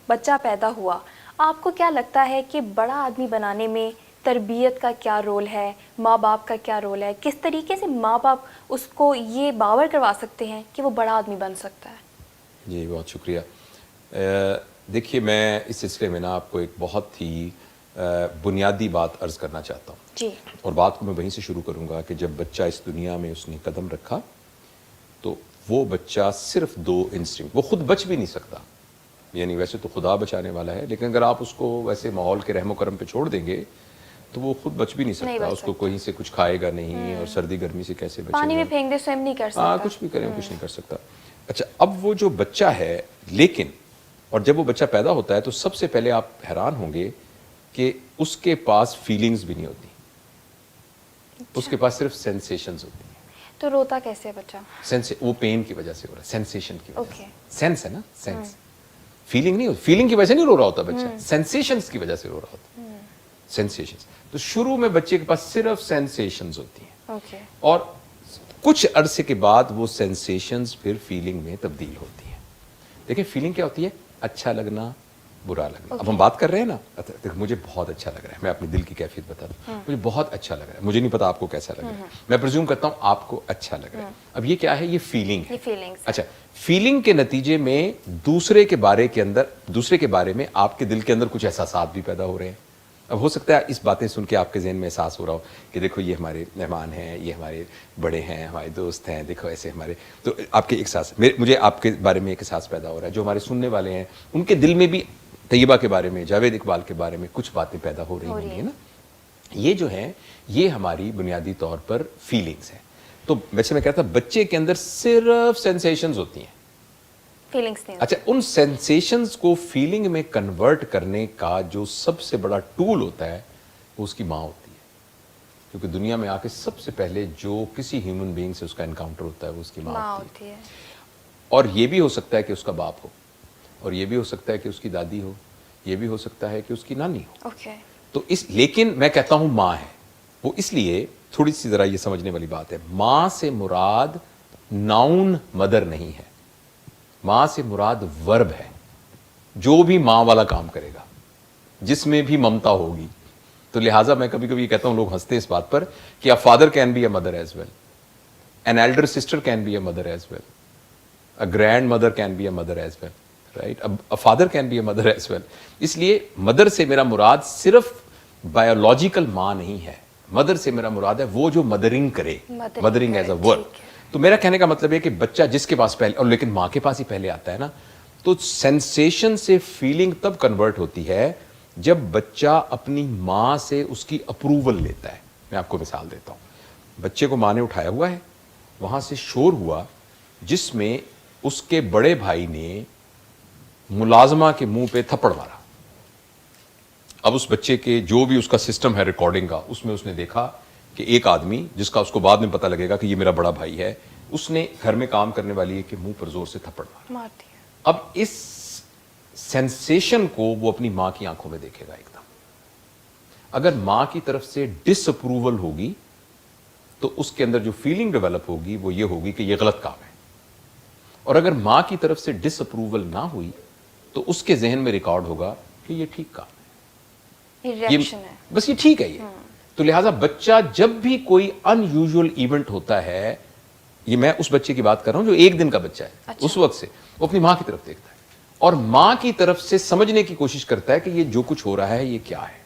بچہ پیدا ہوا، آپ کو کیا لگتا ہے کہ بڑا آدمی بنانے میں تربیت کا کیا رول ہے، ماں باپ کا کیا رول ہے؟ کس طریقے سے ماں باپ اس کو یہ باور کروا سکتے ہیں کہ وہ بڑا آدمی بن سکتا ہے؟ جی بہت شکریہ. دیکھیے میں اس سلسلے میں نا آپ کو ایک بہت ہی بنیادی بات عرض کرنا چاہتا ہوں. جی. اور بات کو میں وہیں سے شروع کروں گا کہ جب بچہ اس دنیا میں اس نے قدم رکھا تو وہ بچہ صرف 2 انسٹنکٹ، وہ خود بچ بھی نہیں سکتا، یعنی ویسے تو خدا بچانے والا ہے، لیکن اگر آپ اس کو ویسے ماحول کے رحم و کرم پہ چھوڑ دیں گے تو وہ خود بچ بھی نہیں سکتا. اس کو کہیں سے کچھ کھائے گا نہیں، اور سردی گرمی سے کیسے بچے گا، پانی میں پھینک دے سوئم نہیں کر سکتا، کچھ بھی کریں کچھ نہیں کر سکتا. اچھا اب وہ جو بچہ ہے، لیکن اور جب وہ بچہ پیدا ہوتا ہے تو سب سے پہلے آپ حیران ہوں گے کہ اس کے پاس فیلنگز بھی نہیں ہوتی، اس کے پاس صرف سینسیشنز ہوتی ہیں. تو روتا کیسے بچہ؟ وہ پین کی وجہ سے ہو رہا ہے، سینسیشن کی وجہ سے. Okay. سینس ہے نا، سینس. فیلنگ نہیں ہوتی، فیلنگ کی وجہ سے نہیں رو رہا ہوتا بچہ، سینسیشنز کی وجہ سے رو رہا ہوتا. سینسیشنز. تو شروع میں بچے کے پاس صرف سینسیشنز ہوتی ہیں. Okay. اور کچھ عرصے کے بعد وہ سینسیشنز پھر فیلنگ میں تبدیل ہوتی ہیں. دیکھیں فیلنگ کیا ہوتی ہے؟ اچھا لگنا، برا لگنا. اب ہم بات کر رہے ہیں نا، مجھے بہت اچھا لگ رہا ہے، میں اپنے دل کی کیفیت بتا دوں، مجھے بہت اچھا لگ رہا ہے، مجھے نہیں پتا آپ کو کیسا لگ رہا ہے، میں پرزیوم کرتا ہوں آپ کو اچھا لگ رہا ہے. اب یہ کیا ہے؟ یہ فیلنگ ہے. اچھا فیلنگ کے نتیجے میں دوسرے کے بارے میں آپ کے دل کے اندر کچھ احساسات بھی پیدا ہو رہے ہیں. اب ہو سکتا ہے اس باتیں سن کے آپ کے ذہن میں احساس ہو رہا ہو کہ دیکھو یہ ہمارے مہمان ہیں، یہ ہمارے بڑے ہیں، ہمارے دوست ہیں، دیکھو ایسے ہمارے، تو آپ کے احساس، مجھے آپ کے بارے میں ایک احساس پیدا ہو رہا ہے. جو ہمارے سننے والے ہیں ان کے دل میں بھی طیبہ کے بارے میں، جاوید اقبال کے بارے میں کچھ باتیں پیدا ہو رہی ہوں گی نا. یہ جو ہیں یہ ہماری بنیادی طور پر فیلنگز ہیں. تو ویسے میں کہتا بچے کے اندر صرف سینسیشنز ہوتی ہیں، فیلنگز نہیں. اچھا ان سینسیشنز کو فیلنگ میں کنورٹ کرنے کا جو سب سے بڑا ٹول ہوتا ہے وہ اس کی ماں ہوتی ہے. کیونکہ دنیا میں آ کے سب سے پہلے جو کسی ہیومن بینگ سے اس کا انکاؤنٹر ہوتا ہے وہ اس کی ماں ہوتی ہے. اور یہ بھی ہو سکتا ہے کہ اس کا باپ ہو، اور یہ بھی ہو سکتا ہے کہ اس کی دادی ہو، یہ بھی ہو سکتا ہے کہ اس کی نانی ہو. تو لیکن میں کہتا ہوں ماں ہے وہ، اس لیے تھوڑی سی ذرا یہ سمجھنے والی بات ہے. ماں سے مراد ناؤن مدر نہیں ہے، ماں سے مراد ورب ہے. جو بھی ماں والا کام کرے گا، جس میں بھی ممتا ہوگی. تو لہٰذا میں کبھی کبھی کہتا ہوں، لوگ ہنستے اس بات پر کہ a father can be a mother as well, an elder sister can be a mother as well, a grandmother can be a mother as well, right, a father can be a mother as well. اس لیے mother سے میرا مراد صرف biological ماں نہیں ہے، mother سے میرا مراد ہے وہ جو مدرنگ کرے، مدرنگ ایز اے ورک. تو میرا کہنے کا مطلب ہے کہ بچہ جس کے پاس پہلے، اور لیکن ماں کے پاس ہی پہلے آتا ہے نا، تو سینسیشن سے فیلنگ تب کنورٹ ہوتی ہے جب بچہ اپنی ماں سے اس کی اپروول لیتا ہے. میں آپ کو مثال دیتا ہوں. بچے کو ماں نے اٹھایا ہوا ہے، وہاں سے شور ہوا جس میں اس کے بڑے بھائی نے ملازمہ کے منہ پہ تھپڑ مارا. اب اس بچے کے جو بھی اس کا سسٹم ہے ریکارڈنگ کا، اس میں اس نے دیکھا کہ ایک آدمی جس کا اس کو بعد میں پتہ لگے گا کہ یہ میرا بڑا بھائی ہے، اس نے گھر میں کام کرنے والی ہے کہ منہ پر زور سے تھپڑ مارا. اب اس سینسیشن کو وہ اپنی ماں کی آنکھوں میں دیکھے گا ایک دم. اگر ماں کی طرف سے ڈس اپروول ہوگی تو اس کے اندر جو فیلنگ ڈیولپ ہوگی وہ یہ ہوگی کہ یہ غلط کام ہے. اور اگر ماں کی طرف سے ڈس اپروول نہ ہوئی تو اس کے ذہن میں ریکارڈ ہوگا کہ یہ ٹھیک کام ہے، بس یہ ٹھیک ہے یہ. تو لہٰذا بچہ جب بھی کوئی ان یوزول ایونٹ ہوتا ہے، یہ میں اس بچے کی بات کر رہا ہوں جو 1 دن کا بچہ ہے، اس وقت سے وہ اپنی ماں کی طرف دیکھتا ہے اور ماں کی طرف سے سمجھنے کی کوشش کرتا ہے کہ یہ جو کچھ ہو رہا ہے یہ کیا ہے.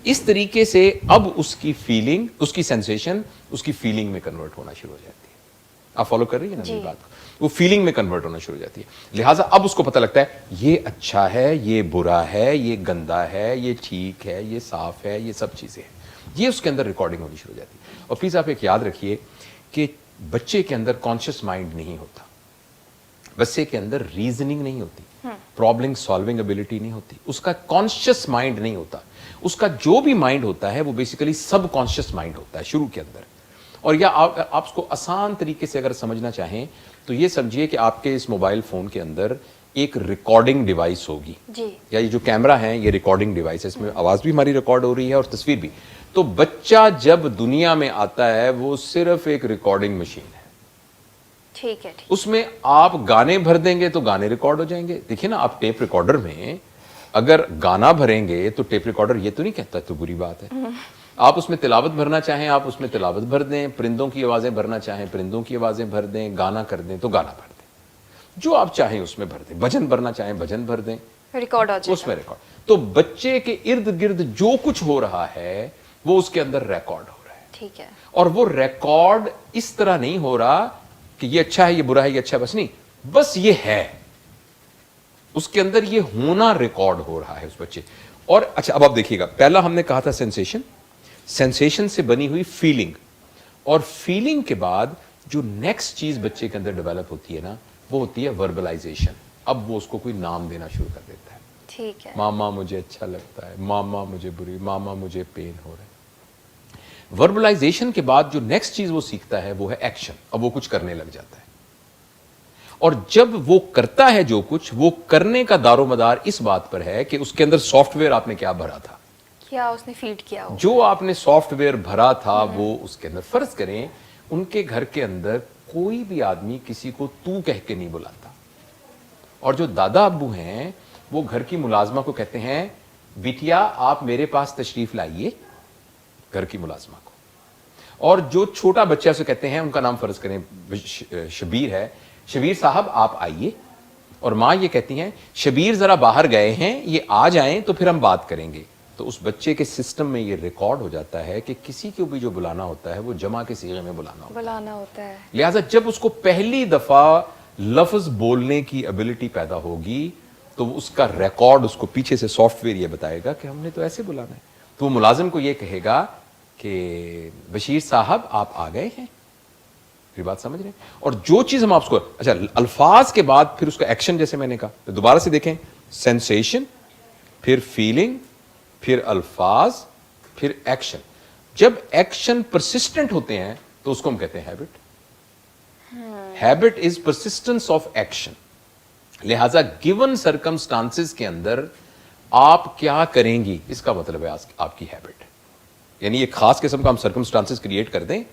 اس طریقے سے اب اس کی فیلنگ، اس کی سینسیشن اس کی فیلنگ میں کنورٹ ہونا شروع ہو جاتی ہے. آپ فالو کر رہی ہیں نا میری بات کو؟ وہ فیلنگ میں کنورٹ ہونا شروع ہو جاتی ہے. لہٰذا اب اس کو پتہ لگتا ہے یہ اچھا ہے، یہ برا ہے، یہ گندا ہے، یہ ٹھیک ہے، یہ صاف ہے، یہ سب چیزیں ہیں. یہ اس کے اندر ریکارڈنگ ہونی شروع ہو جاتی ہے. اور پلیز آپ ایک یاد رکھیے کہ بچے کے اندر کانشیس مائنڈ نہیں ہوتا، بچے کے اندر ریزننگ نہیں ہوتی، پرابلم سالونگ ابیلٹی نہیں ہوتی، اس کا کانشیس مائنڈ نہیں ہوتا. اس کا جو بھی مائنڈ ہوتا ہے وہ بیسیکلی سب کانشیس مائنڈ ہوتا ہے شروع کے اندر. اور یا آپ اس کو آسان طریقے سے اگر سمجھنا چاہیں تو یہ سمجھیے کہ آپ کے اس موبائل فون کے اندر ایک ریکارڈنگ ڈیوائس ہوگی، یا یہ جو کیمرہ ہے یہ ریکارڈنگ ڈیوائس ہے، اس میں آواز بھی ہماری ریکارڈ ہو رہی ہے اور تصویر بھی. تو بچہ جب دنیا میں آتا ہے وہ صرف ایک ریکارڈنگ مشین ہے. ٹھیک ہے، اس میں آپ گانے بھر دیں گے تو گانے ریکارڈ ہو جائیں گے. دیکھیں نا آپ ٹیپ ریکارڈر میں اگر گانا بھریں گے تو ٹیپ ریکارڈر یہ تو نہیں کہتا تو بری بات ہے. آپ اس میں تلاوت بھرنا چاہیں آپ اس میں تلاوت بھر دیں, پرندوں کی آوازیں بھرنا چاہیں پرندوں کی آوازیں بھر دیں, گانا کر دیں تو گانا بھر دیں, جو آپ چاہیں اس میں بھر دیں, بھجن بھرنا چاہیں بھجن بھر دیں, ریکارڈ ہو جائے اس میں ریکارڈ. تو بچے کے ارد گرد جو کچھ ہو رہا ہے وہ اس کے اندر ریکارڈ ہو رہا ہے. ٹھیک ہے. اور وہ ریکارڈ اس طرح نہیں ہو رہا کہ یہ اچھا ہے یہ برا ہے یہ اچھا ہے, بس نہیں, بس یہ ہے, اس کے اندر یہ ہونا ریکارڈ ہو رہا ہے اس بچے. اور اچھا اب آپ دیکھیے گا, پہلا ہم نے کہا تھا سینسیشن, سینسیشن سے بنی ہوئی فیلنگ, اور فیلنگ کے بعد جو نیکسٹ چیز بچے کے اندر ڈیولپ ہوتی ہے نا وہ ہوتی ہے وربلائزیشن. اب وہ اس کو کوئی نام دینا شروع کر دیتا ہے. ٹھیک ہے. ماما مجھے اچھا لگتا ہے, ماما مجھے بری, ماما مجھے پین ہو رہا ہے. وربلائزیشن کے بعد جو نیکسٹ چیز وہ سیکھتا ہے وہ ہے ایکشن. اب وہ کچھ کرنے لگ جاتا ہے, اور جب وہ کرتا ہے جو کچھ, وہ کرنے کا دار و مدار اس بات پر ہے کہ اس کے اندر سافٹ ویئر آپ نے کیا بھرا تھا, کیا اس نے فیڈ کیا ہو, جو آپ نے سافٹ ویئر بھرا تھا وہ اس کے اندر. فرض کریں ان کے گھر کے اندر کوئی بھی آدمی کسی کو تو کہہ کے نہیں بلاتا, اور جو دادا ابو ہیں وہ گھر کی ملازمہ کو کہتے ہیں بیٹیا آپ میرے پاس تشریف لائیے, گھر کی ملازمہ کو. اور جو چھوٹا بچہ سے کہتے ہیں, ان کا نام فرض کریں شبیر ہے, شبیر صاحب آپ آئیے, اور ماں یہ کہتی ہیں شبیر ذرا باہر گئے ہیں یہ آ جائیں تو پھر ہم بات کریں گے. تو اس بچے کے سسٹم میں یہ ریکارڈ ہو جاتا ہے کہ کسی کو بھی جو بلانا ہوتا ہے وہ جمع کے صیغے میں بلانا ہوتا ہے. لہٰذا جب اس کو پہلی دفعہ لفظ بولنے کی ابیلٹی پیدا ہوگی تو اس کا ریکارڈ اس کو پیچھے سے سافٹ ویئر یہ بتائے گا کہ ہم نے تو ایسے بلانا ہے. تو وہ ملازم کو یہ کہے گا کہ بشیر صاحب آپ آ گئے ہیں. پھر بات سمجھ رہے ہیں. اور جو چیز ہم آپ کو, اچھا الفاظ کے بعد پھر اس کا ایکشن, جیسے میں نے کہا تو دوبارہ سے دیکھیں, سینسیشن, پھر فیلنگ, پھر الفاظ, پھر ایکشن. جب ایکشن پرسسٹنٹ ہوتے ہیں تو اس کو ہم کہتے ہیں habit. Habit is persistence of action. لہذا گیون سرکمسٹانسز کے اندر آپ کیا کریں گی اس کا مطلب ہے آپ کی ہیبٹ. یعنی ایک خاص قسم کا ہم سرکمسٹانسز کریٹ کر دیں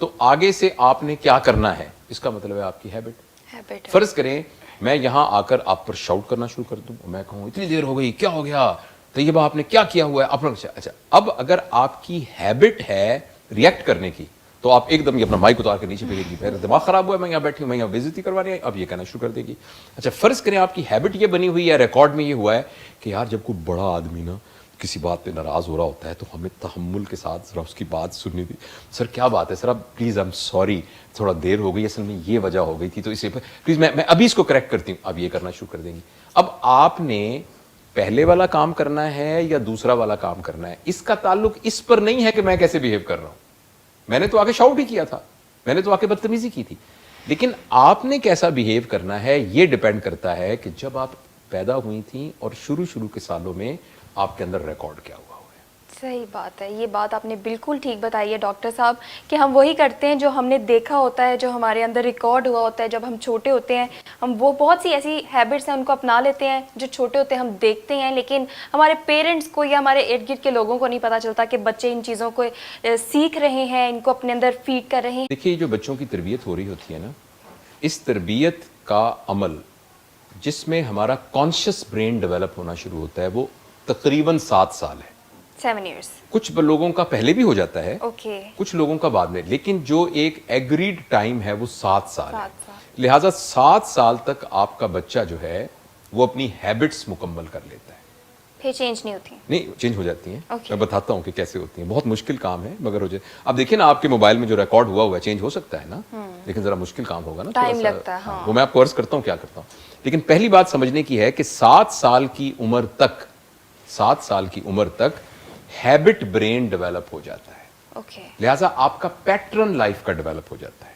تو آگے سے آپ نے کیا کرنا ہے اس کا مطلب ہے آپ کی ہیبٹ. فرض کریں میں یہاں آ کر آپ پر شاؤٹ کرنا شروع کر دوں, میں کہوں اتنی دیر ہو گئی کیا ہو گیا, طیبہ آپ نے کیا کیا ہوا ہے اپنا. اچھا اب اگر آپ کی ہیبٹ ہے ریئیکٹ کرنے کی تو آپ ایک دم یہ اپنا مائک اتار کے نیچے پھینکے گی, میرا دماغ خراب ہوا ہے میں یہاں بیٹھی ہوں, میں یہاں بے عزتی کروا رہی ہے, اب یہ کہنا شروع کر دے گی. اچھا فرض کریں آپ کی ہیبٹ یہ بنی ہوئی ہے, ریکارڈ میں یہ ہوا ہے کہ یار جب کوئی بڑا آدمی نا کسی بات پہ ناراض ہو رہا ہوتا ہے تو ہمیں تحمل کے ساتھ ذرا اس کی بات سننی تھی. سر کیا بات ہے سر, اب پلیز آئی ایم سوری تھوڑا دیر ہو گئی, اصل میں یہ وجہ ہو گئی تھی تو اسے پلیز میں ابھی اس کو کریکٹ کرتی ہوں. اب یہ کرنا شروع کر دیں گی. اب آپ نے پہلے والا کام کرنا ہے یا دوسرا والا کام کرنا ہے, اس کا تعلق اس پر نہیں ہے کہ میں کیسے بہیو کر رہا ہوں. میں نے تو آگے شاؤٹ ہی کیا تھا, میں نے تو آگے بدتمیزی کی تھی, لیکن آپ نے کیسا بہیو کرنا ہے یہ ڈیپینڈ کرتا ہے کہ جب آپ پیدا ہوئی تھیں اور شروع کے سالوں میں آپ کے اندر ریکارڈ کیا ہوا ہے. صحیح بات ہے, یہ بات آپ نے بالکل ٹھیک بتائی ہے ڈاکٹر صاحب کہ ہم وہی کرتے ہیں جو ہم نے دیکھا ہوتا ہے, جو ہمارے اندر ریکارڈ ہوا ہوتا ہے جب ہم چھوٹے ہوتے ہیں. ہم وہ بہت سی ایسی ہیبٹس ہیں ان کو اپنا لیتے ہیں جو چھوٹے ہوتے ہیں ہم دیکھتے ہیں, لیکن ہمارے پیرنٹس کو یا ہمارے ارد گرد کے لوگوں کو نہیں پتہ چلتا کہ بچے ان چیزوں کو سیکھ رہے ہیں, ان کو اپنے اندر فیڈ کر رہے ہیں. دیکھیے جو بچوں کی تربیت ہو رہی ہوتی ہے نا, اس تربیت کا عمل جس میں ہمارا کانشیس برین ڈیولپ ہونا شروع ہوتا ہے وہ تقریباً 7 سال ہے. 7 ایئرس. کچھ لوگوں کا پہلے بھی ہو جاتا ہے, اوکے, کچھ لوگوں کا بعد میں, لیکن جو ایک ایگریڈ ٹائم ہے وہ 7 سال ہے. لہٰذا 7 سال تک آپ کا بچہ جو ہے وہ اپنی ہیبٹس مکمل کر لیتا ہے. پھر چینج نہیں ہوتی؟ نہیں چینج ہو جاتی ہیں. Okay. میں بتاتا ہوں کہ کیسے ہوتی ہیں. بہت مشکل کام ہے مگر ہو جائے. اب دیکھیں نا آپ کے موبائل میں جو ریکارڈ ہوا ہے چینج ہو سکتا ہے نا, لیکن ذرا مشکل کام ہوگا نا, ٹائم لگتا ہے. ہاں وہ میں آپ کو عرض کرتا ہوں کیا کرتا ہوں. لیکن پہلی بات سمجھنے کی ہے کہ 7 سال کی عمر تک ہیبٹ برین ڈیولپ ہو جاتا ہے. اوکے. لہٰذا آپ کا پیٹرن لائف کا ڈیولپ ہو جاتا ہے.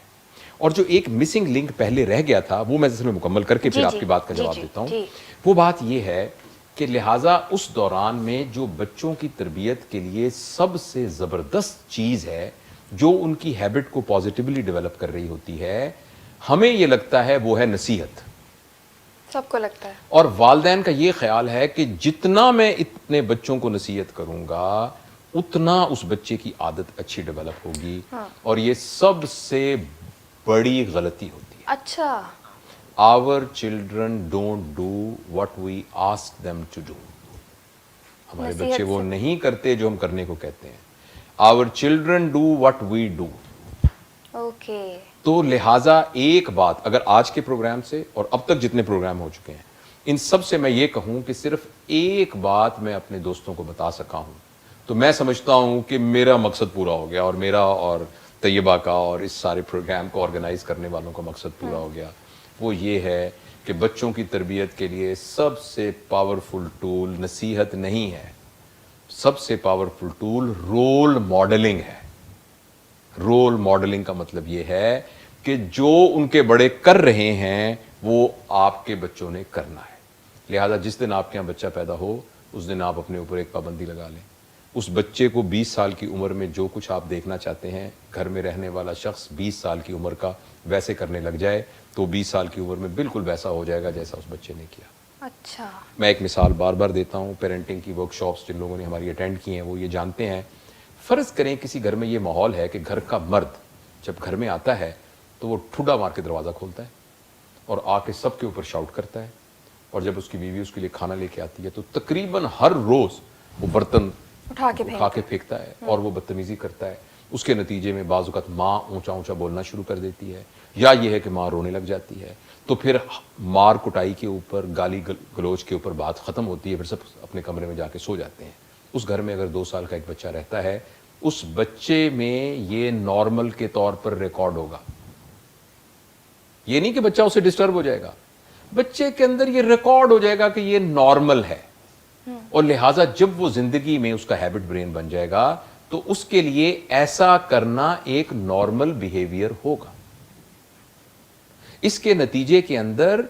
اور جو ایک مسنگ لنک پہلے رہ گیا تھا وہ میں جس میں مکمل کر کے پھر آپ کی بات کا جواب دیتا ہوں. وہ بات یہ ہے کہ لہٰذا اس دوران میں جو بچوں کی تربیت کے لیے سب سے زبردست چیز ہے جو ان کی ہیبٹ کو پازیٹیولی ڈیولپ کر رہی ہوتی ہے, ہمیں یہ لگتا ہے وہ ہے نصیحت. سب کو لگتا ہے. اور والدین کا یہ خیال ہے کہ جتنا میں اتنے بچوں کو نصیحت کروں گا اتنا اس بچے کی عادت اچھی ڈیولپ ہوگی. اور یہ سب سے بڑی غلطی ہوتی ہے. اچھا. Our children don't do what we ask them to do. ہمارے نصیحت بچے وہ سے۔ نہیں کرتے جو ہم کرنے کو کہتے ہیں. Our children do what we do. Okay. تو لہٰذا ایک بات اگر آج کے پروگرام سے اور اب تک جتنے پروگرام ہو چکے ہیں ان سب سے میں یہ کہوں کہ صرف ایک بات میں اپنے دوستوں کو بتا سکا ہوں تو میں سمجھتا ہوں کہ میرا مقصد پورا ہو گیا، اور میرا اور طیبہ کا اور اس سارے پروگرام کو آرگنائز کرنے والوں کا مقصد پورا ہو گیا. وہ یہ ہے کہ بچوں کی تربیت کے لیے سب سے پاورفل ٹول نصیحت نہیں ہے، سب سے پاورفل ٹول رول ماڈلنگ ہے. رول ماڈلنگ کا مطلب یہ ہے کہ جو ان کے بڑے کر رہے ہیں وہ آپ کے بچوں نے کرنا ہے. لہذا جس دن آپ کے یہاں بچہ پیدا ہو اس دن آپ اپنے اوپر ایک پابندی لگا لیں. اس بچے کو 20 سال کی عمر میں جو کچھ آپ دیکھنا چاہتے ہیں گھر میں رہنے والا شخص 20 سال کی عمر کا ویسے کرنے لگ جائے تو 20 سال کی عمر میں بالکل ویسا ہو جائے گا جیسا اس بچے نے کیا. اچھا. میں ایک مثال بار بار دیتا ہوں. پیرنٹنگ کی ورک شاپس جن لوگوں نے ہماری اٹینڈ کی ہیں وہ یہ جانتے ہیں. فرض کریں کسی گھر میں یہ ماحول ہے کہ گھر کا مرد جب گھر میں آتا ہے تو وہ ٹھڈا مار کے دروازہ کھولتا ہے اور آ کے سب کے اوپر شاؤٹ کرتا ہے، اور جب اس کی بیوی اس کے لیے کھانا لے کے آتی ہے تو تقریباً ہر روز وہ برتن اٹھا کے پھینکتا ہے اور وہ بدتمیزی کرتا ہے. اس کے نتیجے میں بعض اوقات ماں اونچا اونچا بولنا شروع کر دیتی ہے، یا یہ ہے کہ ماں رونے لگ جاتی ہے. تو پھر مار کٹائی کے اوپر، گالی گلوچ کے اوپر بات ختم ہوتی ہے، پھر سب اپنے کمرے میں جا کے سو جاتے ہیں. اس گھر میں اگر 2 سال کا ایک بچہ رہتا ہے اس بچے میں یہ نارمل کے طور پر ریکارڈ ہوگا. یہ نہیں کہ بچہ اسے ڈسٹرب ہو جائے گا، بچے کے اندر یہ ریکارڈ ہو جائے گا کہ یہ نارمل ہے. اور لہٰذا جب وہ زندگی میں اس کا ہیبٹ برین بن جائے گا تو اس کے لیے ایسا کرنا ایک نارمل بیہیویئر ہوگا. اس کے نتیجے کے اندر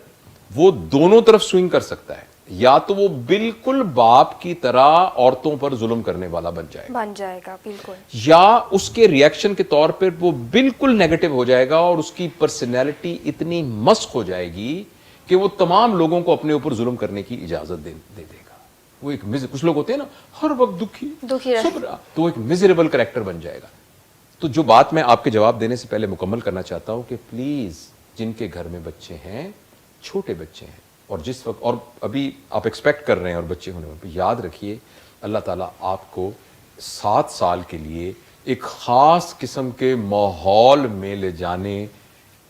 وہ دونوں طرف سوئنگ کر سکتا ہے، یا تو وہ بالکل باپ کی طرح عورتوں پر ظلم کرنے والا بن جائے گا بالکل، یا اس کے ریئیکشن کے طور پر وہ بالکل نیگیٹو ہو جائے گا اور اس کی پرسنالٹی اتنی مسخ ہو جائے گی کہ وہ تمام لوگوں کو اپنے اوپر ظلم کرنے کی اجازت دے دے گا. وہ ایک کچھ لوگ ہوتے ہیں نا ہر وقت دکھی تو ایک میزریبل کریکٹر بن جائے گا. تو جو بات میں آپ کے جواب دینے سے پہلے مکمل کرنا چاہتا ہوں کہ پلیز جن کے گھر میں بچے ہیں، چھوٹے بچے ہیں، اور جس وقت اور ابھی آپ ایکسپیکٹ کر رہے ہیں اور بچے ہونے میں، یاد رکھیے اللہ تعالیٰ آپ کو 7 سال کے لیے ایک خاص قسم کے ماحول میں لے جانے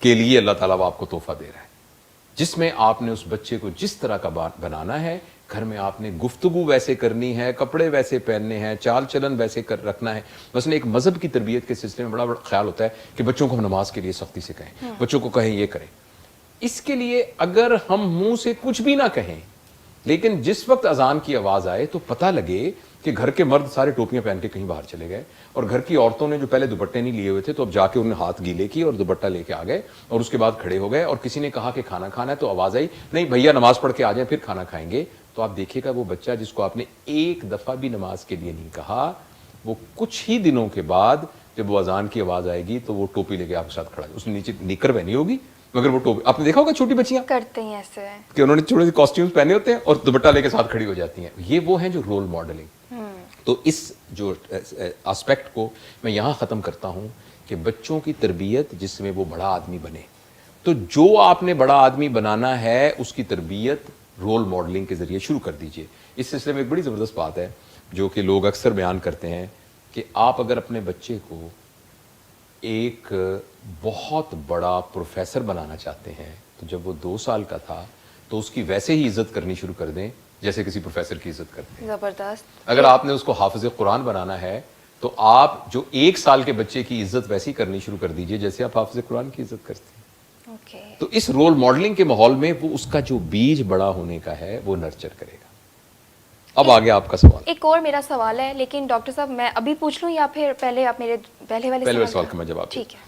کے لیے اللہ تعالیٰ آپ کو تحفہ دے رہا ہے، جس میں آپ نے اس بچے کو جس طرح کا بنانا ہے. گھر میں آپ نے گفتگو ویسے کرنی ہے، کپڑے ویسے پہننے ہیں، چال چلن ویسے رکھنا ہے. مثلا ایک مذہب کی تربیت کے سلسلے میں بڑا خیال ہوتا ہے کہ بچوں کو ہم نماز کے لیے سختی سے کہیں، بچوں کو کہیں یہ کریں. اس کے لیے اگر ہم منہ سے کچھ بھی نہ کہیں لیکن جس وقت اذان کی آواز آئے تو پتہ لگے کہ گھر کے مرد سارے ٹوپیاں پہن کے کہیں باہر چلے گئے اور گھر کی عورتوں نے جو پہلے دوپٹے نہیں لیے ہوئے تھے تو اب جا کے انہیں ہاتھ گیلے کی اور دوپٹہ لے کے آ گئے اور اس کے بعد کھڑے ہو گئے، اور کسی نے کہا کہ کھانا کھانا ہے تو آواز آئی نہیں بھیا نماز پڑھ کے آ جائیں پھر کھانا کھائیں گے. تو آپ دیکھیے گا وہ بچہ جس کو آپ نے ایک دفعہ بھی نماز کے لیے نہیں کہا، وہ کچھ ہی دنوں کے بعد جب وہ اذان کی آواز آئے گی تو وہ ٹوپی لے کے آپ کے ساتھ کھڑا ہے. اس نے نیچے نیکر پہنی ہوگی مگر وہ ٹوپی، آپ نے دیکھا ہوگا چھوٹی بچیاں کرتے ہیں ایسے کہ انہوں نے چھوٹے سے کاسٹیومز پہنے ہوتے ہیں اور دوپٹہ لے کے ساتھ کھڑی ہو جاتی ہیں. یہ وہ ہیں جو رول ماڈلنگ. تو اس جو اسپیکٹ کو میں یہاں ختم کرتا ہوں کہ بچوں کی تربیت جس میں وہ بڑا آدمی بنے، تو جو آپ نے بڑا آدمی بنانا ہے اس کی تربیت رول ماڈلنگ کے ذریعے شروع کر دیجئے. اس سلسلے میں ایک بڑی زبردست بات ہے جو کہ لوگ اکثر بیان کرتے ہیں کہ آپ اگر اپنے بچے کو ایک بہت بڑا پروفیسر بنانا چاہتے ہیں تو جب وہ 2 سال کا تھا تو اس کی ویسے ہی عزت کرنی شروع کر دیں جیسے کسی پروفیسر کی عزت کرتے ہیں. زبردست. اگر آپ نے اس کو حافظ قرآن بنانا ہے تو آپ جو 1 سال کے بچے کی عزت ویسی کرنی شروع کر دیجئے جیسے آپ حافظ قرآن کی عزت کرتے ہیں. تو اس رول ماڈلنگ کے ماحول میں وہ اس کا جو بیج بڑا ہونے کا ہے وہ نرچر کرے گا. اب آگے آپ کا سوال. ایک اور میرا سوال ہے لیکن ڈاکٹر صاحب میں ابھی پوچھ لوں یا پھر پہلے آپ میرے پہلے والے سوال کا میں جواب. ٹھیک ہے.